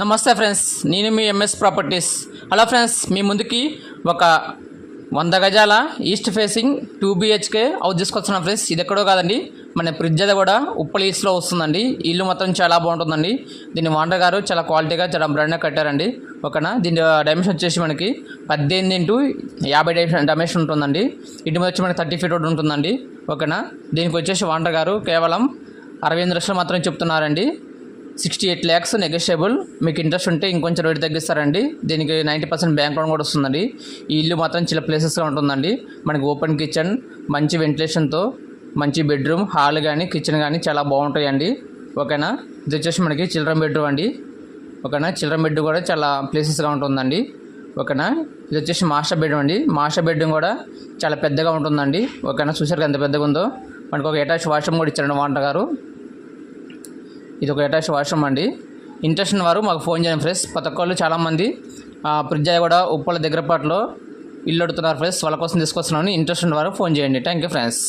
నమస్తే ఫ్రెండ్స్, నేను మీ MS properties. Hello friends, మీ ముందుకి ఒక 100 గజాల ఈస్ట్ ఫేసింగ్ 2 BHK హౌస్ తీసుకొస్తున్నాం ఫ్రెండ్స్. ఇది ఎక్కడో కాదండి, మన ప్రిజ్జద కూడా ఉప్పల్ ఈస్ట్లో వస్తుందండి. ఇల్లు మొత్తం చాలా బాగుంటుందండి. దీని ఓనర్ గారు చాలా క్వాలిటీగా చాలా బ్రాండ్గా కట్టారండి. ఓకేనా, దీని డైమెన్షన్ వచ్చేసి మనకి 18 × 50 డైమెన్షన్ ఉంటుందండి. ఇంటి మీద వచ్చి మనకి 30 feet రోడ్ ఉంటుందండి. ఓకేనా, దీనికి వచ్చేసి ఓనర్ గారు కేవలం 68 లక్షలు మాత్రం చెప్తున్నారండి. 68 lakhs నెగోషియబుల్. మీకు ఇంట్రెస్ట్ ఉంటే ఇంకొంచెం రేటు తగ్గిస్తారండి. దీనికి 90% బ్యాంక్ లోన్ కూడా వస్తుందండి. ఈ ఇల్లు మాత్రం చాలా ప్లేసెస్గా ఉంటుందండి. మనకి ఓపెన్ కిచెన్, మంచి వెంటిలేషన్తో, మంచి బెడ్రూమ్, హాల్ కానీ కిచెన్ కానీ చాలా బాగుంటాయండి. ఓకేనా, ఇది వచ్చేసి మనకి చిల్డ్రన్ బెడ్రూమ్ అండి. ఓకేనా, చిల్డ్రన్ బెడ్రూమ్ కూడా చాలా ప్లేసెస్గా ఉంటుందండి. ఓకేనా, ఇది వచ్చేసి మాస్టర్ బెడ్రూమ్ అండి. మాస్టర్ బెడ్రూమ్ కూడా చాలా పెద్దగా ఉంటుందండి. ఓకేనా, చూసారు ఎంత పెద్దగా ఉందో. మనకు ఒక అటాచ్ వాష్రూమ్ కూడా ఇచ్చారండి ఓనర్ గారు. ఇది ఒక అటాచ్ వాష్రూమ్ అండి. ఇంట్రెస్ట్ ఉన్న వారు మాకు ఫోన్ చేయండి ఫ్రెండ్స్. ప్రతి ఒక్కళ్ళు చాలామంది ప్రిజ్జాయ కూడా ఉప్పల దగ్గరపాటులో ఇల్లు అడుగుతున్నారు ఫ్రెండ్స్. వాళ్ళ కోసం తీసుకొస్తున్నాను. ఇంట్రెస్ట్ ఉన్న వారు ఫోన్ చేయండి. Thank you friends.